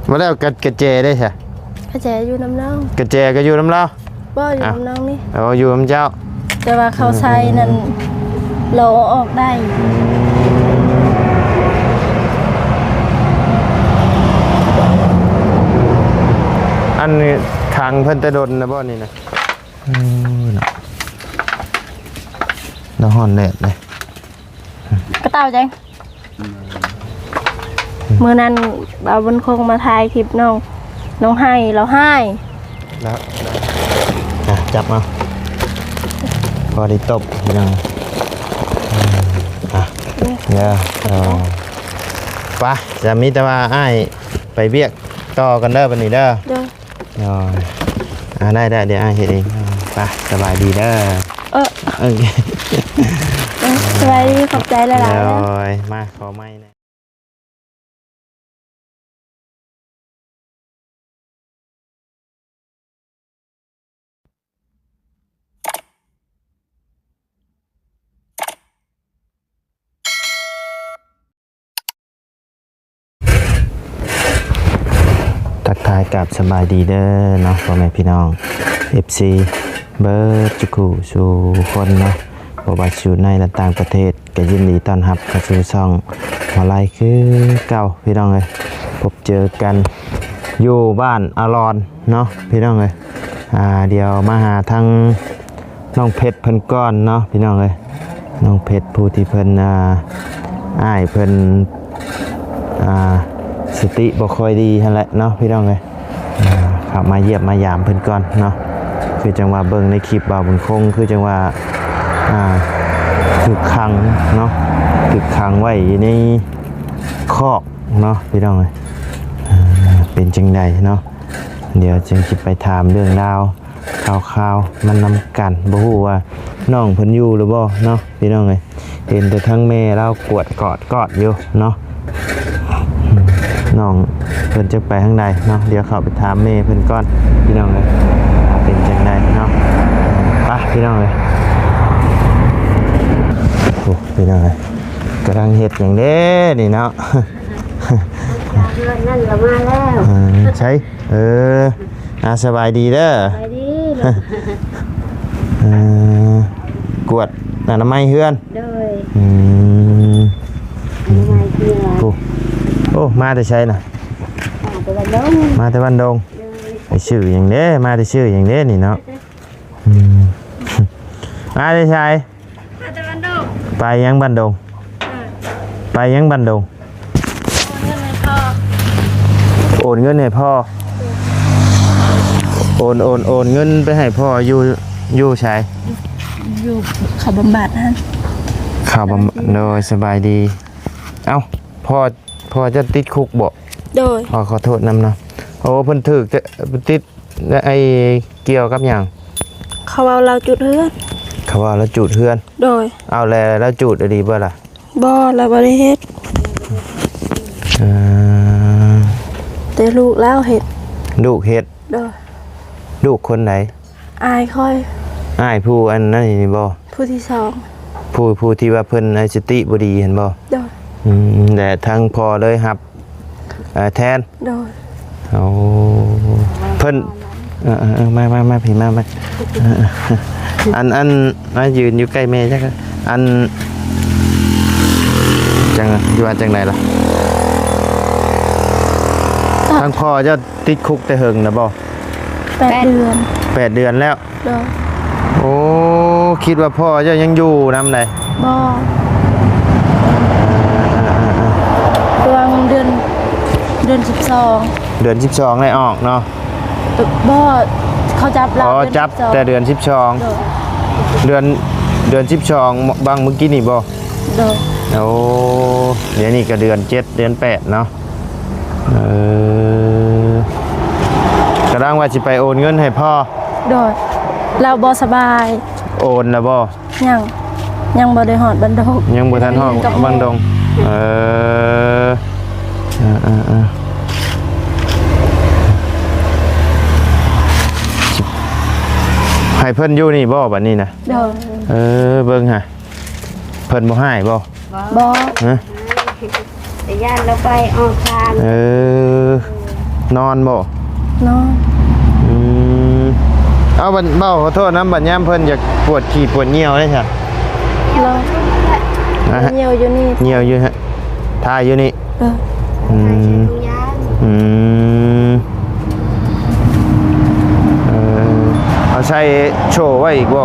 มาแล้วกระเจได้ใช่กระแจอยู่น้ำน้องกระเจก็อยู่น้ำเราบ่อยู่น้ำน้องนี่อยู่น้ำเจ้าแต่ว่าเขาใช้นั่นเราออกได้อันนี้ทางเพิ่นตะดนนะบ่นี่นะน้ำห่อนแดดเลยกระเต่าจังมือนั้นเอาบนคงมาถ่ายคลิปน้องให้เราให้แล้วจับมาพอได้ตบยังเดี๋ยวไปจะมีแต่ว่าอ้ายไปเบียกต่อกันเด้อบัดนี้เด้อได้เดี๋ยวอ้ายเฮ็ดเองไปสบายดีเด้อสบายดีขอบใจหลายๆมาขอไม้นะทักทายกับสบายดีเด้อเนาะพ่อแม่พี่น้อง FC เบิร์ดจุกุสู่คนเนาะบ่ว่าอยู่ในและต่างประเทศก็ยินดีต้อนรับเข้าสู่ช่องมาไลฟ์คือเก่าพี่น้องเอ้ยพบเจอกันอยู่บ้านอารอนเนาะพี่น้องเอ้ยเดี๋ยวมาหาทางน้องเพชรเพิ่นก้อนเนาะพี่น้องเอ้ยน้องเพชรผู้ที่เพิ่นอ้ายเพิ่นสติบ่ค่อยดีนั่นแหละเนาะพี่น้องเลยขับมาเยียบมายามเพิ่นก่อนเนาะคือจังหวะเบิ่งในคลิปบ่าวบุญคงคือจังหวะถูกขังเนาะถูกขังไว้ในคอกเนาะพี่น้องเลยเป็นจังใดเนาะเดี๋ยวจึงจะไปถามเรื่องราวข่าวๆมันนำกันบ่ฮู้ว่าน้องเพิ่นอยู่หรือบ่เนาะพี่น้องเลยเห็นแต่ทั้งแม่เรากวดกอดอยู่เนาะน้องเพิ่นจะไปข้างในเนาะเดี๋ยวเข้าไปถามแม่เพิ่นก่อนพี่น้องเลยเป็นจังไดเนาะไปพี่น้องเลยโอ้พี่น้องเลยกำลังเฮ็ดอย่างเด้นี่เนาะนั่นก็มาแล้วใช่สบายดีเด้อสบายดีกวดอนามัยเฮือนด้วยโอ้มาแต่ใช่น่ะมาแต่วันดงไปชื่ออย่างเด้มาแต่ชื่ออย่างเด้นี่เนาะมาแต่ใช่ไปยังบันดงไปยังบันดงโอนเงินให้พ่อโอนเงินไปให้พ่ออยู่ใช่อยู่ข่าวบำบัดนั่นข่าวบำบัดโดยสบายดีเอ้าพ่อจะติดคุกบ่โดยพ่อขอโทษนำเนาะโอ้เพิ่นถึกจะติดไอ้เกี่ยวกับหยังเขาเอาเราจุดเฮือนเขาว่าเราจุดเฮือนโดยเอาแล้วจุดดีบ่ล่ะบ่แล้วบ่ได้เฮ็ดแต่ลูกแล้วเฮ็ดลูกเฮ็ดโดยลูกคนไหนอายค่อยอายผู้อันนั้นนี่บ่ผู้ที่สองผู้ที่ว่าเพิ่นไอ้สติบ่ดีเห็นบ่โดยแต่ทั้งพอเลยครับแทนโดยโอ้เพิ่นมาพี่มาอันมายืนอยู่ใกล้แม่จักอันจังอยู่อันจังไหนล่ะทั้งพ่อจะติดคุกแต่เหิงนะบ่8 เดือน8 เดือนแล้วโดยโอ้คิดว่าพ่อจะยังอยู่นำไหนบ่เดือน12เดือน12ได้ออกเนาะบ่เขาจับเราจับแต่เดือน12เดือน12บางเมื่อกี้นี่บ่โอ้เดี๋ยวนี้ก็เดือน7เดือน8เนาะกำลังว่าสิไปโอนเงินให้พ่อโดยเราบ่สบายโอนแล้วบ่ยังบ่ได้ฮอดบันดงยังบ่ทันฮอดบันดงให้เพิ่นอยู่นี่บ่บัดนี้นะเบิ่งฮะเพิ่นบ่ให้บ่แต่ย่านเราไปออกทาง นอนบ่ นอน เอาบัดเบ้าขอโทษนะบัดยามเพิ่นอยากปวดขี้ปวดเหี่ยวได้ใช่ เราเหี่ยวอยู่นี่ เหี่ยวอยู่ฮะทาอยู่นี่ อืมอืมเอาใช้โชว์ไว้อีกบ่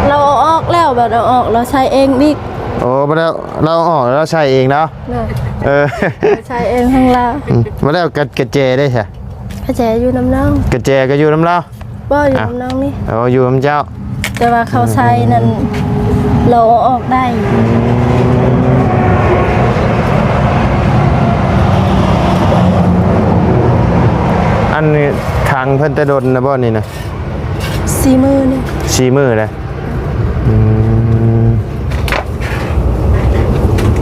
เราเอาออกแล้วแบบเอาออกเราใช้เองอีก โอ้มาแล้วเราออกแล้วใช้เองเนาะ เนาะ เออ เราใช้เองข้างล่าง มาแล้วกระเจได้ใช่ กระแจอยู่น้ำน้อง กระเจก็อยู่น้ำเรา บ่อยู่น้ำน้องนี่ เอาอยู่น้ำเจ้า แต่ว่าเขาใช้นั่นเราเอาออกได้ อันนี้ทางเพิ่นตะดนนะบ่นี่นะ สีมือนี่ 4 มื้อเลย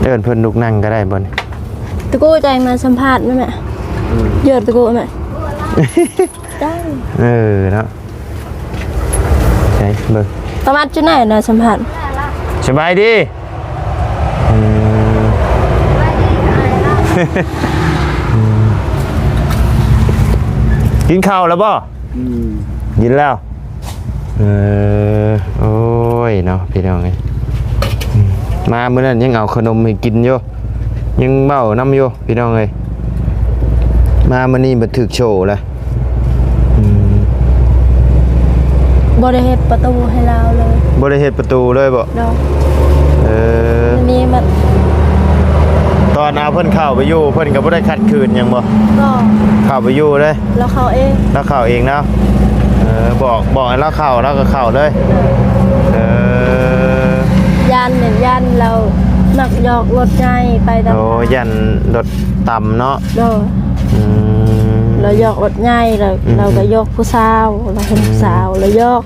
เดินเพิ่นลุกนั่งก็ได้บ่นี่ ตะกูใจมาสัมภาษณ์ไหมแม่เยอะตะกูไหมได้ เออเนาะใช่เบิ่ง ประมาณจุดไหนนะสัมภาษณ์ สบายดีกินข้าวแล้วบ่กินแล้วโอ้ยเนาะพี่น้องไงมาเมื่อนั้นยังเอาขนมให้กินอยู่ยังเบ้าน้ำอยู่พี่น้องเลยมามื่อนี้บันทึกโชว์เลย บริเหตุประตูให้เราเลย บริเหตุประตูเลยบ่ เรา อัน นี้มัน ตอนเอาเพิ่นเข้าไปอยู่เพิ่นก็บ่ได้ขัดขืนหยังบ่ ก็ เข้าไปอยู่เลย เราเขาเอง แล้วเข้าเองนะบอกให้เราเข้าแล้วก็เข้าเลยยันเนี่ยยันเราหนักหยอกรถใหญ่ไปตาม โอ้ยันรถต่ำเนาะ เราหยอกรถใหญ่เราก็ยกผู้สาวเราเป็นผู้สาวเรายก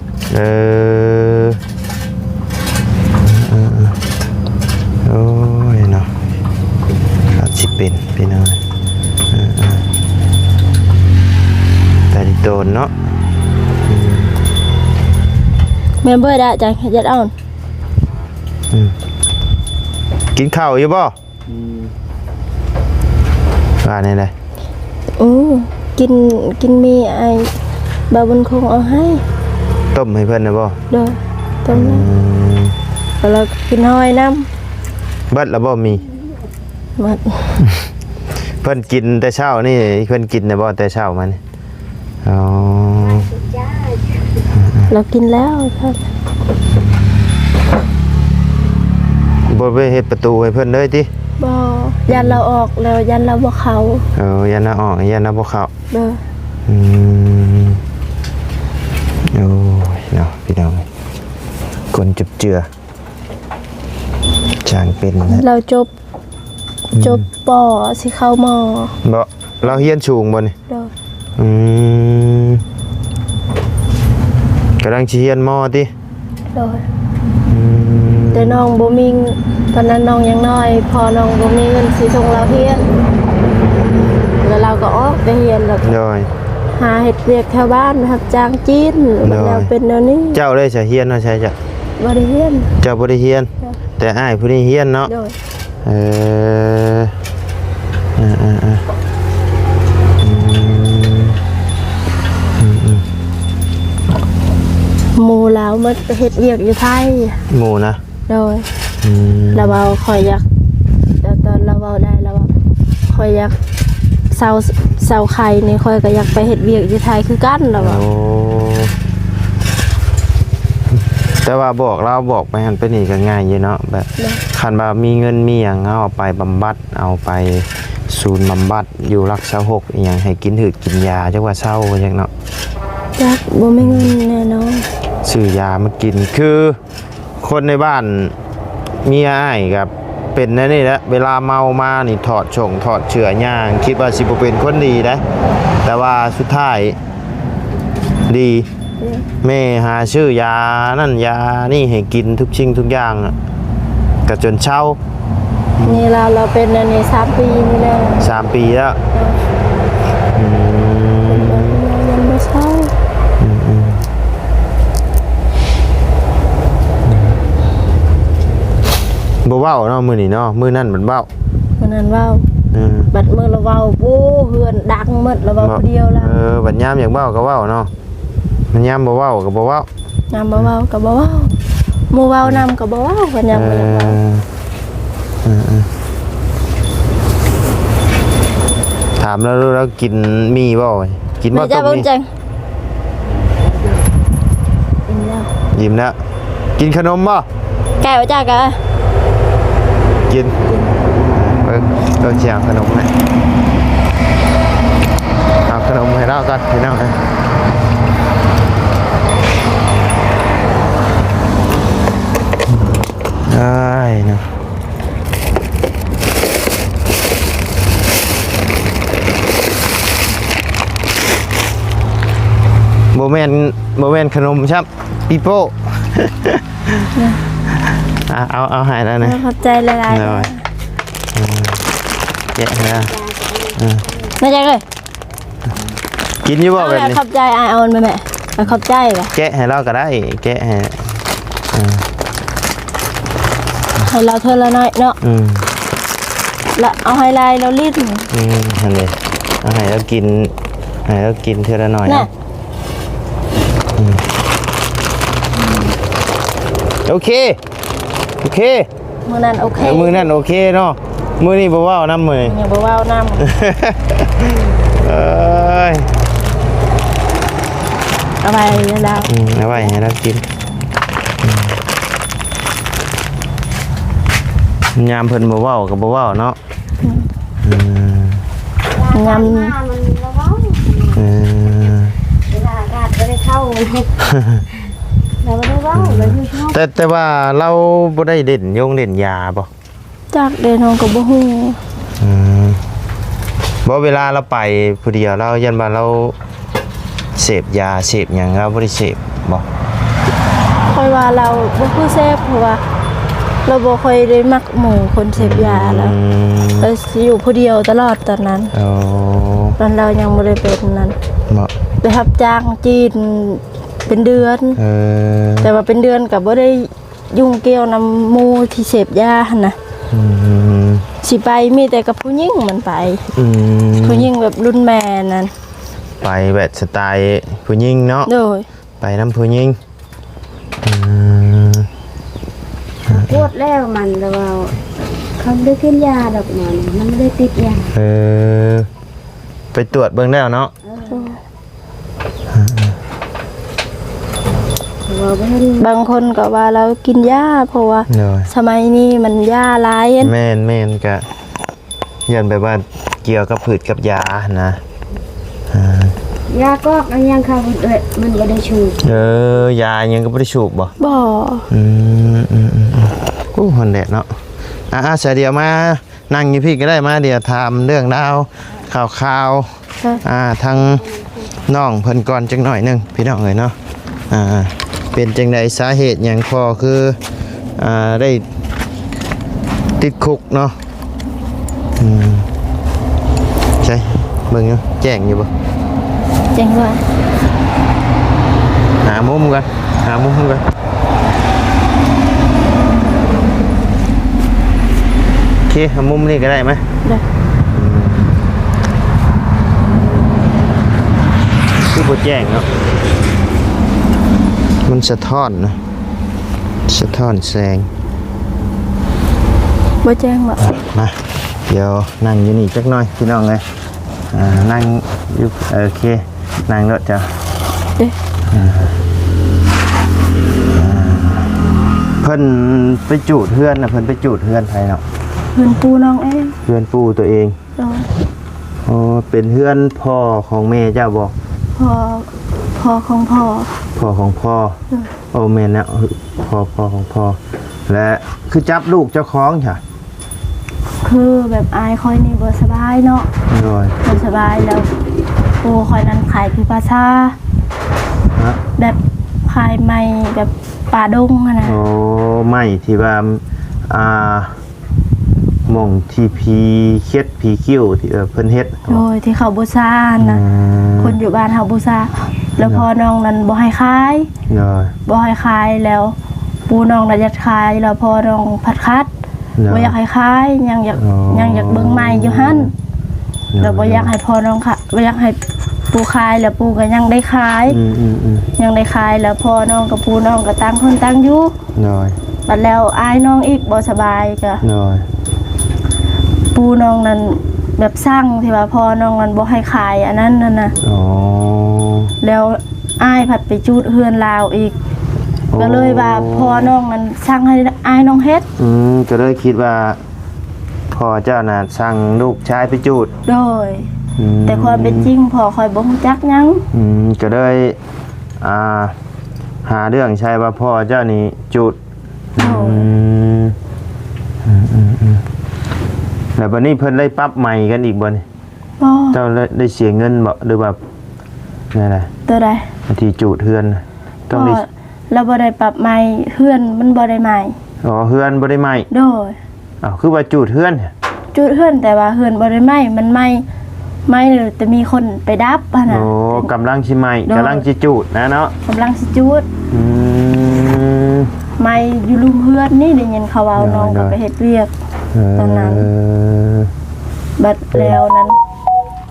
โอ้ยเนาะอาจสิเป็นพี่น้องแต่ดิโดนเนาะ เมมเบอร์ได้จังยัดเอา กินข้าวอยู่บ่ว่านี่เลย กินมีไอ้บาบุญคงเอาให้ ต้มให้เพื่อนนะบ่ เด้อต้มน้ำแล้วกินหอยน้ำ เบิดแล้วบ่มี หมด เพื่อนกินแต่เช้านี่เพื่อนกินนะบ่แต่เช้ามันอ๋อ เรากินแล้วครับ บ่ไปเฮ็ดประตูให้เพื่อนเลยติ บ่ยันเราออกแล้วยันเราบ่เขา ยันน่ะออกยันน่ะบ่เข้า เด้อ โอ้ยเนาะพี่น้องคนจุบเจือจางเป็นนะ เราจบปอสิเข้ามอ บ่เราเฮียนสูงบ่นี่ เด้อ กำลังสิเฮียนมอติ เด้อแต่น้องบ่มีตอนนั้นน้องยังน้อยพอน้องบ่มีเงินสิส่งเราเรียนแล้วเราก็ออกไปเรียนแล้ว โดย หาเฮ็ดเวียกแถวบ้านรับจ้างจีนแล้วเป็นแนวนี้ เจ้าเลยจะเฮียนเนาะใช่จ้ะ บ่ได้เรียน เจ้าบ่ได้เฮียน แต่อ้ายผู้นี้เฮียนเนาะ โดย หมู่ลาวมาเฮ็ดเวียกอยู่ไทย หมู่นะ โดยเราเว้าคอยอยากตอนเราเว้าได้เราคอยอยากเซาไข่นี่คอยก็อยากไปเฮ็ดเวียกอยู่ไทยคือกันเราเว้า โอ้แต่ว่าบอกไปหันไปนี่ก็ง่ายอยู่เนาะแบบคันว่ามีเงินมีหยังเอาไปบำบัดเอาไปศูนย์บำบัดอยู่รักษาหกอีหยังให้กินกินยาจักว่าเศร้าจังเนาะ จักบ่มีเงินแน่นอน ซื้อยามากินคือคนในบ้านเมียอ้ายกับเป็นนั่นนี่แหละเวลาเมามานี่ถอดเฉื่อย่างคิดว่าสิบ่เป็นคนดีนะแต่ว่าสุดท้ายดีแม่หาชื่อยานั่นยานี่ให้กินทุกชิ้นทุกอย่างก็จนเช่า นี่เราเป็นอันนี้3 ปีนี่แล้ว 3 ปีแล้ว ยังบ่เช่า บ่เว้าเนาะมื้อนี้เนาะมื้อนั้นมันเว้า วันนั้นเว้าบัดมื้อเราเว้าโอ้เฮือนดัง ทั้งหมดแล้วเว้าผู้เดียวแล้ว บัดยามอยากเว้าก็เว้าเนาะมันยามบ่เว้าก็บ่เว้า ยามบ่เว้าก็บ่เว้าหมู่เว้านำก็บ่เว้าเพิ่นยามบ่อยากเว้า ถามแล้วกินมีบ่กินบ่ แม่ ต้ จ้าม บ่ มี จังกินแล้ว ยิ้มแล้วกินขนมบ่ ไก่บ่จ้ากะ กินเราเชียงขนมให้เอาขนมให้เรากันพี่น้องกันได้เนาะโมเมนต์ขนมครับปีโป้ เอาหายแล้วนะ ขอบใจหลาย หน่อยแกะนะ ๆแม่จังเอ้ย กินอยู่บ่ เอา แบบ ล่ะ นี้ ขอบใจเอามันไปแม่เอาขอบใจล่ะ แกะให้เราก็ได้แกะให้ ให้เราเท่าละน้อยเนาะ ละเอาให้ลายเราลิ้น อันนี้เอาให้เรากินเท่าละหน่อย น่ะ นะโอเคมื้อนั้นโอเค มือนั่นโอเคเนาะมือนี่บ่ว้าวน้ำมือ อย่าบ่เว้านำ เอ้ย เอาไปแล้ว เอาไว้ให้เรากินยามเพิ่นบ่เว้าก็บ่เว้าเนาะ ยำ มันระวังเวลาอากาศไม่ได้เข้าเราไม่ได้ว่าเลยที่ชอบ แต่ว่าเราบ่ได้เด่นเด่นยาบ่ จากเดนองกับบ่ฮู้ บ่เวลาเราไปผู้เดียวเรายันว่าเราเสพยาเสพหยังเราบ่ได้เสพบ่ ค่อยว่าเราบ่คือเสพเพราะว่าเราบ่ค่อยได้มักหมู่คนเสพยาแล้วเราสิอยู่ผู้เดียวตลอดตอนนั้น โอ้ ตอนเรายังบ่ได้เป็นนั้น บ่ ไปรับจ้างจีนเป็นเดือน แต่ว่าเป็นเดือนก็บ่ได้ยุ่งเกี่ยวนำหมู่ที่เสพยาหั่นน่ะสิไปมีแต่กับผู้หญิงมันไปผู้หญิงแบบรุ่นแม่นั่น ไปแบบสไตล์ผู้หญิงเนาะ โดย ไปนำผู้หญิง ปวดแล้วมันแต่ว่าเขาไม่ได้กินยาดอกมันไม่ได้ติดยา ไปตรวจเบิ่งแล้วเนาะ เราไม่ให้ บางคนก็ว่าเรากินยาเพราะว่า เนาะ สมัยนี้มันยาหลายอัน แม่นก็ยันแบบว่าเกี่ยวกับผืดกับยานะ ยาก็ยังเขามันไม่ได้ชู ยายังก็บ่ได้สูบบ่ บ่ โอ้ฮอนแดดเนาะเสียเดียวมานั่งอยู่พี่ก็ได้มาเดี๋ยวถามเรื่องดาวข่าวทางน้องเพิ่นก่อนจังหน่อยหนึงพี่น้องเอ้ยเนาะเป็นจังไดสาเหตุหยังพอคือได้ติดคุกเนาะใช่เบิ่งอยู่แจ้งอยู่บ่ จังว่า หามุมกันโอเคหามุมนี่ก็ได้ไหม ได้ คือบ่แจ้งเนาะมันสะท้อนนะสะท้อนแสง บ่แจ้งบ่ มาเดี๋ยวนั่งอยู่นี่จักหน่อยพี่น้องเลยนั่งอยู่โอเคนั่งรถจ้ะ เด้ เพิ่นไปจูดเพื่อนนะเพิ่นไปจูดเพื่อนไทยเนาะ เพิ่นปูน้องเอง เพื่อนปู่ตัวเอง โดย อ๋อเป็นเพื่อนพ่อของแม่เจ้าบ่ พ่อของพ่อ พ่อของพ่อโอ้แม่นนะพ่อของพ่อและคือจับลูกเจ้าของค่ะ คือแบบอายคอยนี่บ่สบายเนาะ โดย บ่สบายแล้วปูคอยนั้นขายคือภาษา ฮะ แบบขายใหม่แบบป่าดงอะนะ โอ้ไม่ที่ว่าหม่องที่พีเค็ดพีคิ้วที่เพิ่นเฮ็ด โดยที่เขาบูชานะคนอยู่บ้านเขาบูชาแล้วพอน้องนั้นบ่ให้ขาย โดย บ่ให้ขายแล้ว ปูน้องน่ะอยากขายแล้วพอน้องผัดคัดบ่อยากให้ขายยังอยากเบิ่งใหม่อยู่หั่น เราบ่อยากให้พ่อน้องค่ะบ่อยากให้ปูขายแล้วปูก็ยังได้ขายยังได้ขายแล้วพ่อน้องกับปูน้องก็ต่างคนต่างอยู่น้อยบัดแล้วอายน้องอีกบ่สบายก็น้อยปูน้องนั้นแบบสร้างที่ว่าพ่อน้องมันบ่ให้ขายอันนั้นนั่นน่ะอ๋อแล้วอายผัดไปจูดเฮือนลาวอีกก็เลยว่าพ่อน้องมันสั่งให้อายน้องเฮ็ดก็เลยคิดว่าพ่อเจ้าน่ะสั่งลูกชายไปจูดโดยแต่ความเป็นจริงพ่อคอยบ่ฮู้จักหยังก็เลยหาเรื่องใช่ว่าพ่อเจ้านี่จูดแล้วบัดนี้เพิ่นได้ปรับใหม่กันอีกบ่นี่บ่เจ้าได้เสียเงินบ่หรือว่านั่นแหละตัวใดที่จูดเฮือนต้องได้เราบ่ได้ปรับใหม่เฮือนมันบ่ได้ใหม่อ๋อเฮือนบ่ได้ใหม่โดยคือว่าจูดเฮือนจูดเฮือนแต่ว่าเฮือนบ่ได้ใหม่มันใหม่เลยแต่มีคนไปดับป่ะน่ะโอ้กำลังสิใหม่กำลังสิจูดนะเนาะกำลังสิจูดใหม่อยู่ลุมเฮือนนี่ได้ยินเขาเว้าน้องก็ไปเฮ็ดเวียกตอนนั้นบัดแล้วนั้น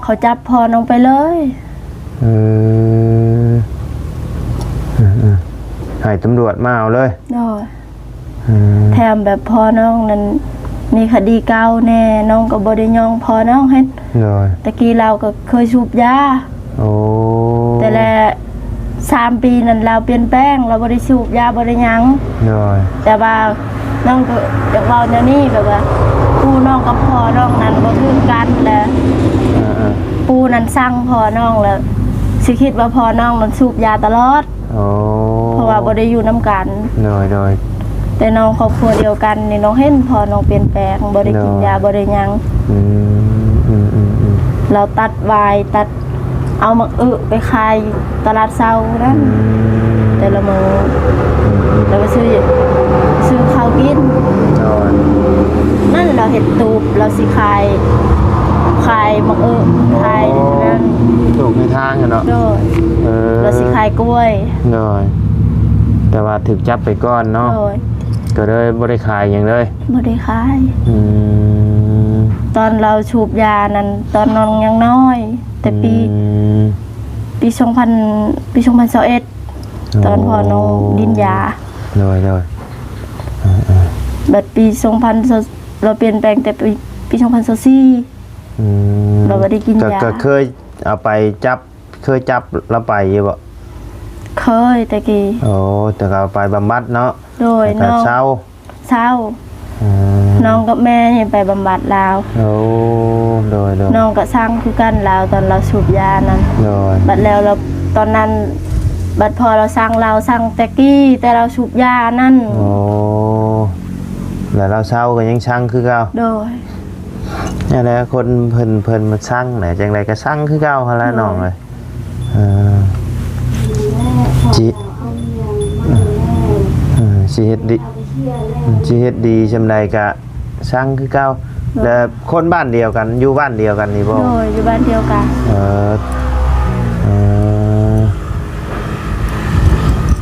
เขาจับพ่อน้องไปเลยให้ตำรวจมาเอาเลยแถมแบบพ่อน้องนั้นมีคดีเก่าแน่น้องก็บ่ได้ยองพ่อน้องเฮ็ดตะกี้เราก็เคยสูบยาแต่ละ3 ปีนั้นเราเปลี่ยนแปลงเราบ่ได้สูบยาบ่ได้หยังแต่ว่าน้องก็อยากเว้าแนวนี้แบบว่าปูน้องกับพ่อน้องนั้นบ่ถือกันแล้วปูนั้นสั่งพ่อน้องแล้วสิคิดว่าพ่อน้องมันสูบยาตลอดเพราะว่าบ่ได้อยู่นำกันแต่น้องครอบครัวเดียวกันนี่น้องเห็นพ่อน้องเปลี่ยนแปลงบ่ได้กินยาบ่ได้หยังเราตัดวายตัดเอามาไปขายตลาดเช้านั่นแต่ละมื้อแล้วไปซื้อข้าวกินนั่นเราเฮ็ดตูบเราสิขายมักขายนั่นถูกในทางเนาะเราสิขายกล้วยแต่ว่าถึกจับไปก่อนเนาะก็เลยบ่ได้ขายอย่างเลยบ่ได้ขายตอนเราสูบยานั้นตอนน้องยังน้อยแต่ปี2021ตอนพอน้องดินยาแบบปี2000เราเปลี่ยนแปลงแต่ปี2024เราบ่ได้กินยาก็เคยเอาไปจับแล้วไปอยู่บ่เคยแต่กี้แต่ก็ไปบำบัดเนาะโดยน้องเศร้าน้องกับแม่นี่ไปบำบัดลาวโดยน้องก็สร้างคือกันลาวตอนเราสูบยานั้นบัดแล้วเราตอนนั้นบัดพอเราสร้างแต่กี้แต่เราสูบยานั่นแล้วเราเศร้าก็ยังช่างคือเก่าโดยนี่แหละคนเพิ่นมาช่างไหนจังไรก็ช่างคือเก่าหั่นล่ะน้องเอ้ยสิเฮ็ดดีจำใดกะสร้างคือเก่าแล้วคนบ้านเดียวกันอยู่บ้านเดียวกันนี่บ่อยู่บ้านเดียวกัน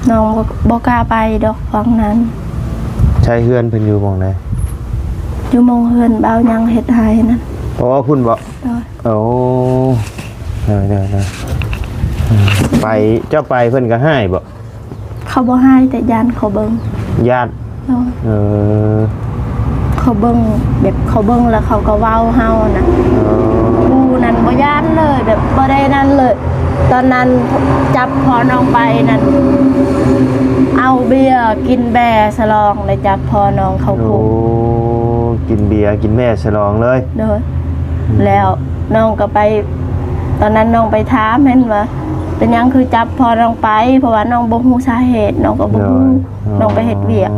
น้องบ่กล้าไปดอกฟังนั้นใช้เฮือนเพิ่นอยู่หม้องใดอยู่หม้องเฮือนบ่าวยังเฮ็ดให้นั่นพุ่นบ่ได้ไปเจ้าไปเพิ่นก็ให้บ่เขาบ่ให้แต่ญาติเขาเบิ่งญาติเขาเบิ่งแบบเขาเบิ่งแล้วเขาก็เว้าเฮานะกูนั่นบ่ญาติเลยแบบบ่ได้นั่นเลยตอนนั้นจับพอน้องไปนั่นเอาเบียร์กินแบร์ฉลองเลยจับพอน้องเขาคุกกินเบียร์กินแม่ฉลองเลยแล้วน้องก็ไปตอนนั้นน้องไปถามเห็นว่าเป็นยังคือจับพอน้องไปเพราะว่าน้องบ่ฮู้สาเหตุน้องก็บ่ฮู้น้องไปเฮ็ดเวียก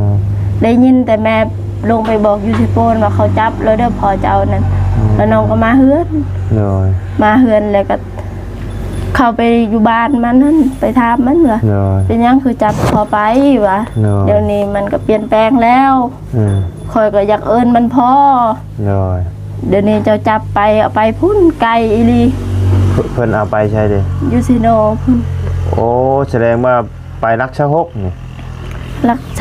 ได้ยินแต่แม่ลงไปบอกยูทิโปนว่าเขาจับแล้วเด้อพอเจ้านั่นแล้วน้องก็มาเฮือนมาเฮือนแล้วก็เข้าไปอยู่บ้านมันนั่นไปถามมันว่าเป็นยังคือจับพอไปวะเดี๋ยวนี้มันก็เปลี่ยนแปลงแล้วคอยก็อยากเอิ้นมันพอเดี๋ยวนี้เจ้าจับไปเอาไปพุ่นไกลอีหลีเพิ่นเอาไปใช่ดิยูซิโนพุ่นแสดงว่าไปรักชะฮกนี่รัก35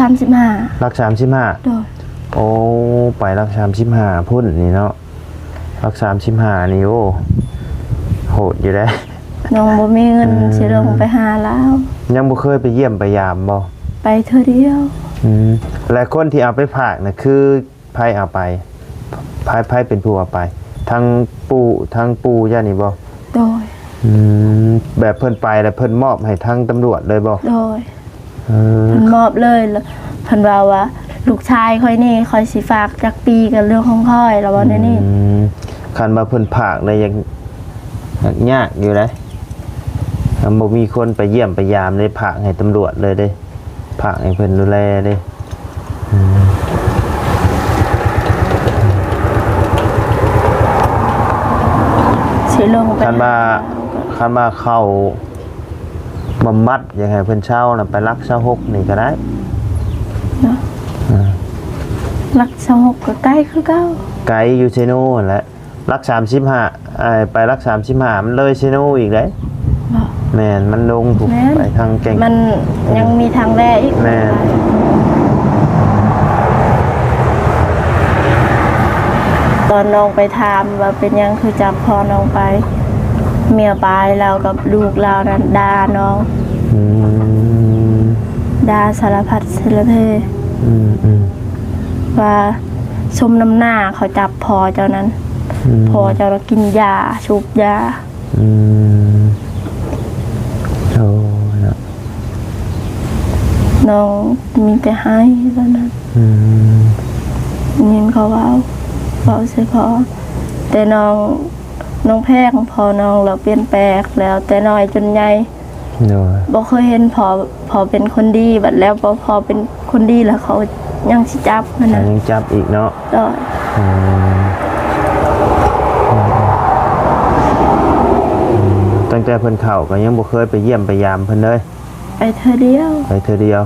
ไปรัก35พุ่นนี่เนาะ รัก35นี่โอ้โหดอยู่ได้ น้องบ่มีเงินสิลงไปหาแล้ว ยังบ่เคยไปเยี่ยมไปยามบ่ ไปเทื่อเดียว และคนที่เอาไปฝากน่ะคือไผเอาไปไผเป็นผู้เอาไปทั้งปู่ย่านี่บ่ โดย แบบเพิ่นไปแล้วเพิ่นมอบให้ทางตำรวจเลยบ่ โดยเพิ่นมอบเลยแล้วเพิ่นว่าลูกชายค่อยนี่ค่อยสิฝากจักปีกับเรื่องของค่อยแล้วว่าแน่นี่ คันว่าเพิ่นฝากได้ยังยากอยู่เลยบ่มีคนไปเยี่ยมไปยามเลยฝากให้ตำรวจเลยเด้ฝากให้เพิ่นดูแลเด้ สิลงไป คันว่าเข้าบำบัดอยากให้เพิ่นเช่าน่ะไปรักษา6นี่ก็ได้ เนาะรักสงบก็ใกล้คือเก่า ไกลอยู่เซโนนั่นแหละรัก35ไปรัก35มันเลยเซโนอีกเด้ บ่ แม่นมันลงถูก แม่น ไปทางแก่ง มันยังมีทางแรกอีก แม่น ตอนน้องไปถามว่าเป็นยังคือจับพอน้องไปเมียปลายเรากับลูกเรานั้นด่าน้อง อืม ด่าสารพัดสารเพ อืม ว่าชมน้ำหน้าเขาจับพอเจ้านั้น พอเจ้าเรากินยาชุบยา โอ้เนาะ น้องมีแต่ให้ตอนนั้นยินเขาเว้าใส่พอแต่น้องแพงพอน้องเราเปลี่ยนแปลงแล้ว แต่น้อยจนใหญ่ เนาะ บ่เคยเห็นพอเป็นคนดีบัดแล้วพอเป็นคนดีแล้วเขายังสิจับมันนะ ยังจับอีกเนาะ ก็ ตั้งแต่เพิ่นเข้าก็ยังบ่เคยไปเยี่ยมไปยามเพิ่นเลย ไปเธอเดียว ไปเทื่อเดียว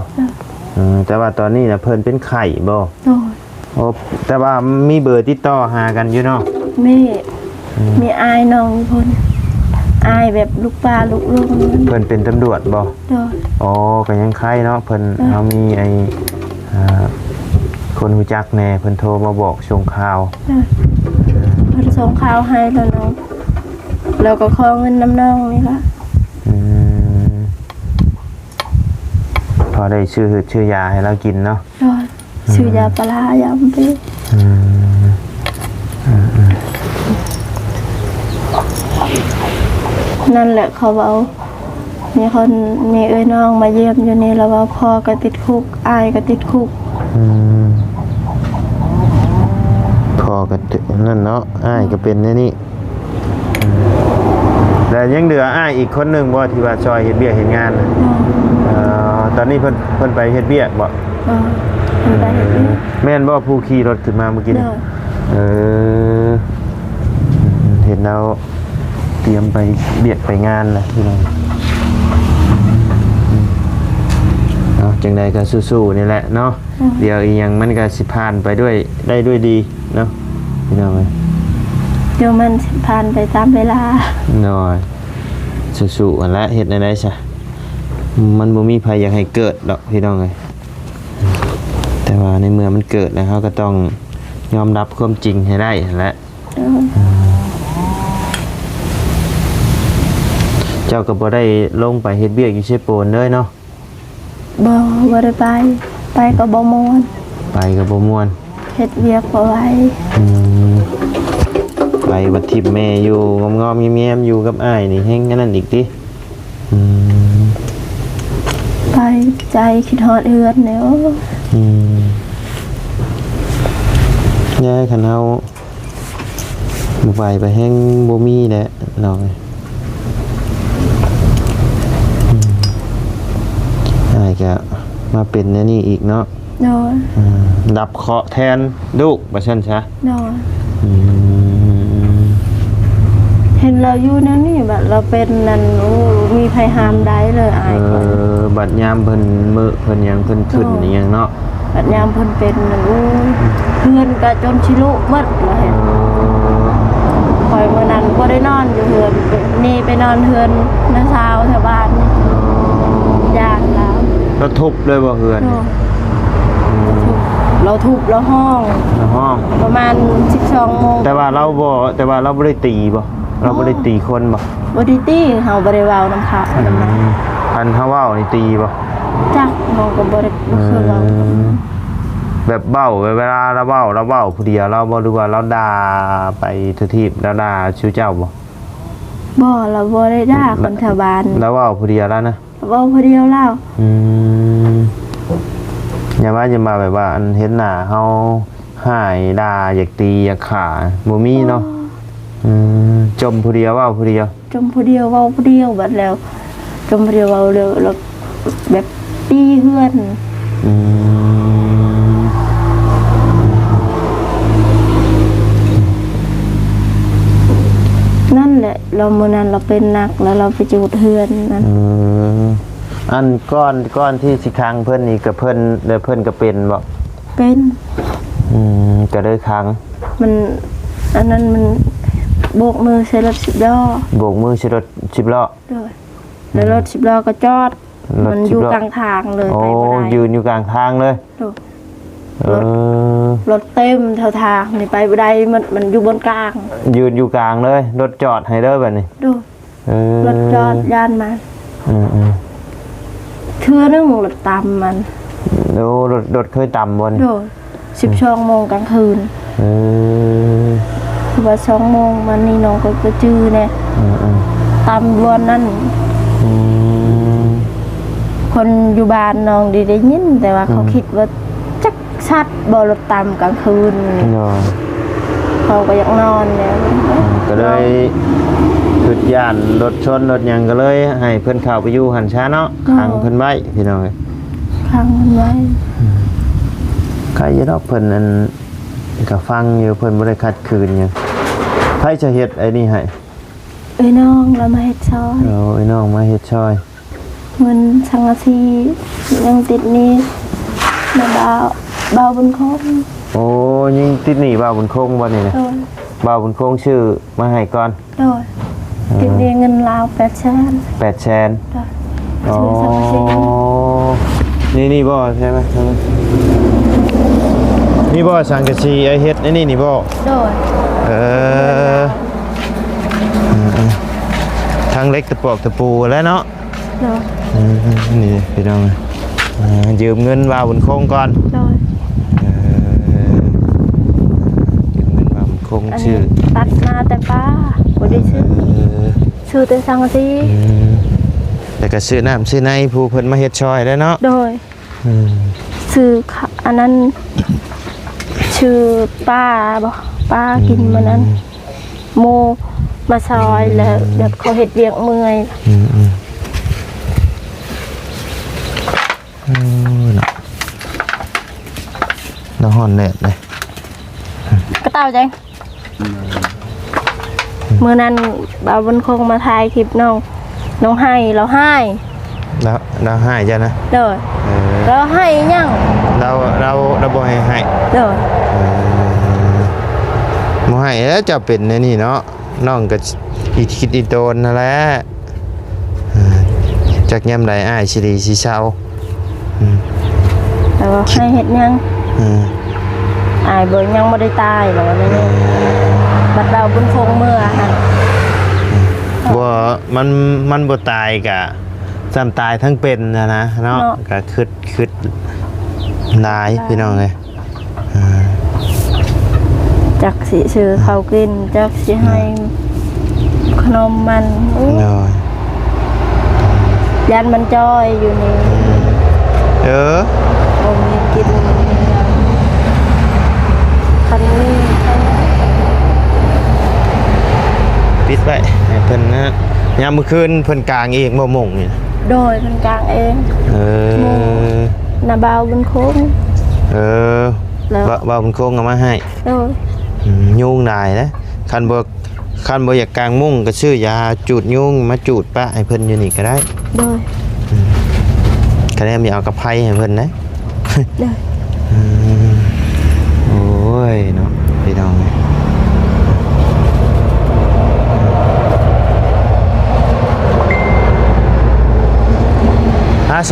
แต่ว่าตอนนี้น่ะเพิ่นเป็นไข้บ่ โอ้ย โอ้แต่ว่ามีเบอร์ติดต่อหากันอยู่เนาะ มีอายน้องคนอายแบบลูกปลาลูกลุง เพิ่นเป็นตำรวจบ่ โดย อ๋อก็ยังไข้เนาะเพิ่นเฮามีไอ้คนรู้จักแน่เพิ่นโทรมาบอกส่งข่าว เพิ่นส่งข่าวให้แล้วน้องแล้วก็ขอเงินน้ำน้องนี่ละ พอได้ชื่อยาให้เรากินเนาะ โดยชื่อยาปลายำไปนั่นแหละเขาเอามีคนมีเอ้ยน้องมาเยี่ยมอยู่นี่แล้วว่าพ่อก็ติดคุกอายก็ติดคุก พอกันนั่นเนาะอ้ายก็เป็นแน่นี่แต่ยังเหลืออ้ายอีกคนหนึ่งบ่ที่ว่าซอยเฮ็ดเบี้ยเฮ็ดงานน่ะตอนนี้เพิ่นไปเฮ็ดเบี้ยบ่ มันไปเห็นไหม แม่นบ่ผู้ขี่รถขึ้นมาเมื่อกี้ เด้ นี่ อ เห็นแล้วเตรียมไปเบียดไปงานนะพี่น้องเอาจังใดก็สู้ๆนี่แหละเนาะเดี๋ยวอีหยังมันก็สิผ่านไปด้วยได้ด้วยดีเนาะพี่น้องเอ้ย เดี๋ยวมันผ่านไปตามเวลา น้อยสู้ๆกันละเฮ็ดได้ซะมันบ่มีภัยอยากให้เกิดดอกพี่น้องเอ้ยแต่ว่าในเมื่อมันเกิดแล้วเฮาก็ต้องยอมรับความจริงให้ได้นั่นแหละเจ้าก็บ่ได้ลงไปเฮ็ดเวียกอยู่เชโปนเลยเนาะ บ่ได้ไปก็บ่ม่วน ไปก็บ่ม่วน เฮ็ดเวียกบ่ไหว ไปบัดทิพย์แม่อยู่งอมๆแง้มๆอยู่กับอ้ายนี่แฮงอันนั้นอีกติ ไปใจคิดฮอดเฮือนแล้ว ยายคันเฮาบ่ไปแฮงบ่มีแหละน้องอ้ายก็มาเป็นแนวนี้อีกเนาะ นอน รับเคราะห์แทนลูกว่าซั่นซะ นอนเห็นเราอยู่นั่นนี่แบบเราเป็นนั่นมีภัยหามได้เลยอายก่อน บัดยามเพิ่นมื้อเพิ่นหยังเพิ่นขึ้นอีหยังเนาะ บัดยามเพิ่นเป็นนั่นเพื่อนก็จนชิลุหมดแล้วเห็นคอยมื้อนั้นบ่ได้นอนอยู่เฮือนนี่ไปนอนเฮือนน้าสาวแถวบ้านนี่ย่านแล้ว แล้วทุบเลยบ่เฮือน โน่ เราทุบเราห้อง ห้อง ประมาณ12โมง แต่ว่าเราบ่ได้ตีบ่เราบ่ได้ตีคนบ่ บ่ได้ตีเฮาบ่ได้เว้านำเขานำนั้น พันเฮาเว้านี่ตีบ่ จักน้องก็บ่ได้บ่เคยเว้า แบบเบ้าเวลาเราเว้าผู้เดียวเราบ่รู้ว่าเราด่าไปทุกทีแล้วด่าชื่อเจ้าบ่ บ่เราบ่ได้ด่าคนแถวบ้าน แล้วเว้าผู้เดียวแล้วนะ เว้าผู้เดียวแล้ว อย่ามาแบบว่าอันเห็นหน้าเฮาหายด่าอยากตีอยากขาบ่มีเนาะจมผู้เดียวเว้าผู้เดียว จมผู้เดียวเว้าผู้เดียวบัดแล้วจมผู้เดียวเว้าแล้วแบบตีเฮือนนั่นแหละเรามื้อนั้นเราเป็นนักแล้วเราไปจูดเฮือนนั่น อันก้อนที่สิค้างเพิ่นนี่กับเพิ่นแล้วเพิ่นก็เป็นบ่ เป็น ก็เลยค้าง มันอันนั้นมันโบกมือใส่รถ10ล้อ โบกมือสิรถ10ล้อ ด้วยแล้วรถ10ล้อก็จอด รถ มันอยู่ 10ล้อ กลางทางเลย โอ้ ไปบ่ได้ ยืนอยู่กลางทางเลย รถเต็มแถวทางนี่ไปบ่ได้มันอยู่บนกลาง ยืนอยู่กลางเลยรถจอดให้เด้อบัดนี้ ดูรถจอดย่านมาเทื่อนึงรถตามมัน โอ้รถเคยต่ำบน ดู12โมงกลางคืนคือว่า2โมงมันนี่น้องก็ไปจื้อแน่ตามรวนนั่นคนอยู่บ้านน้องได้ยินแต่ว่าเขาคิดว่าจักชัดบ่รถตามกลางคืนเขาก็อยากนอนแล้ว ก็เลยหยุดย่านรถชนรถหยังก็เลยให้เพิ่นเข้าไปอยู่หันช้าเนาะขังเพิ่นไว้พี่น้อง ขังมันไว้ ใครจะดอกเพิ่นอันก็ฟังอยู่เพิ่นบ่ได้ขัดขืนหยังไผจะเฮ็ดไอ้นี่ให้ เอ้ยน้องเรามาเฮ็ดซอย ไอ้น้องมาเฮ็ดช่วย เงินสังกะสียังติดหนี้มาเบาบนคม โอ้ยิงติดหนี้บ่าวบุญคงบ่นี่นะ โดย บ่าวบุญคงชื่อมาให้ก่อน โดยติดหนี้เงินลาว800,000 8แสน โดย อ๋อ ซื้อสังกะสี นี่บ่ใช่ไหมนี่บ่สังกะสีไอเฮ็ดไอ้นี่บ่ โดย เออทางเล็กตะปอกตะปูแล้วเนาะ โดย นี่พี่น้องยืมเงินบ่าวบุญคงก่อน โดย ยืมเงินบ่าวบุญคง อัน ชื่ นี้ อ ตัดมาแต่ป้าบ่ได้ซื้อแต่สังกะสี แต่ก็ซื้อน้ำซื้อในผู้เพิ่นมาเฮ็ดช่อยแล้วเนาะ โดยซื้ออันนั้นชื่อป้าบ่ป้ากินมื้อนั้นโมมาซอยแล้วแบบเขาเฮ็ดเวียกเมื่อยน้ำห่อนแดดเลย ก็เต้าจังมื้อนั้นบ่าวบนคงมาถ่ายคลิปน้องให้เราให้ แล้วให้จ้ะนะ เด้อเราให้ยัง เราบ่ให้ เด้อ บ่ให้แล้วจะเป็นในนี่เนาะน้องก็อีคิดอีโตนนั่นแหละจักยามใดอ้ายสิดีสิเศร้า แต่ว่าให้เฮ็ดยังอายบ่ยังบ่ได้ตายหรอกว่านี่บัดบ่าวบนคงเมื่อหั่น บ่มันบ่ตายกะซ้ำตายทั้งเป็นนะเนาะก็คิดหลายพี่น้องเอ้ย จักสิซื้อข้าวกินจักสิให้ขนมมัน ยันมันจ้อยอยู่นี่ บ่มีกินคันนี้ ปิดไว้ให้เพิ่นนะยามมื้อคืนเพิ่นกลางเองบ่ม่งนี่ โดยมันกลางเองนาบาวบนโค้งแล้ว บ่าวเพิ่นโคงเอามาให้ โดย ยุงได้นะคันบ่อยากกลางมุ้งก็ซื้อยาจูดยุงมาจูดปะให้เพิ่นอยู่นี่ก็ได้ โดย คะแนนมีเอากระไพให้เพิ่นนะ โดย โอ้ยเนาะพี่น้อง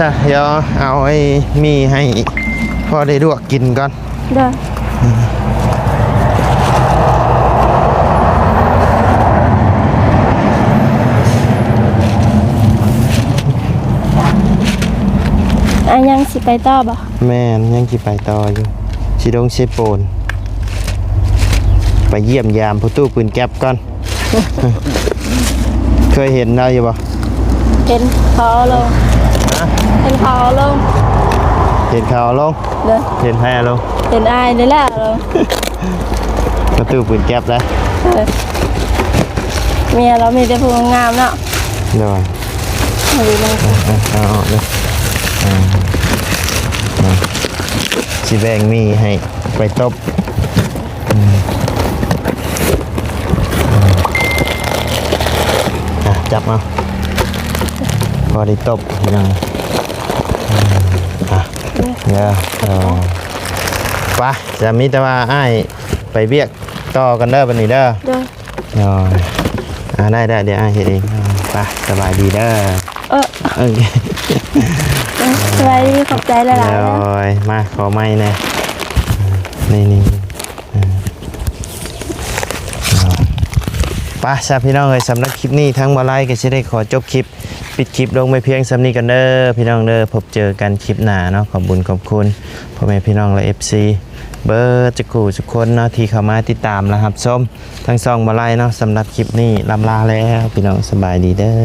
ซะเดี๋ยวเอาไอ้มีให้พ่อได้ลวกกินก่อน เด้ออันยังสิไปต่อบ่ แม่นยังสิไปต่ออยู่สิดงเชโปนไปเยี่ยมยามผู้ตู้ปืนแก๊ปก่อน เคยเห็นเราอยู่บ่ เห็นพอลงเห็นพอลง เห็นข่าวลง เด้อ เห็นแพ้ลง เห็นอายนี่แหละลง ผู้ตู้ปืนแก๊ปแล้ว เมียเรามีแต่ผู้งามเนาะ เดี๋ยว เอาดูเลย เอาออกเลยสิแบ่งมีให้ไปตบจับมาพอได้ตบยังเดี๋ยวไปจะมีแต่ว่าอ้ายไปเบียกต่อกันเด้อบันนี้เด้อ เด้อ ได้เดี๋ยวอ้ายเฮ็ดเองไปสบายดีเด้อโอเค สบายดีขอบใจหลายๆ เดี๋ยว นะ มาขอไม้แน่นี่ไป้าชาพี่น้องเอ้ยสำหรับคลิปนี้ทั้งบาไลก็จะได้ขอจบคลิปปิดคลิปลงไปเพียงสำนี้กันเด้อพี่น้องเด้อพบเจอกันคลิปหน้าเนาะขอบคุญขอบคุณพ่อแม่พี่น้องและ FC เบอร์จะกูทุกคนเนาะที่เข้ามาติดตามนะครับส้มทั้งสองบาไลเนาะสำหรับคลิปนี้ลำลาแล้วพี่น้องสบายดีเด้อ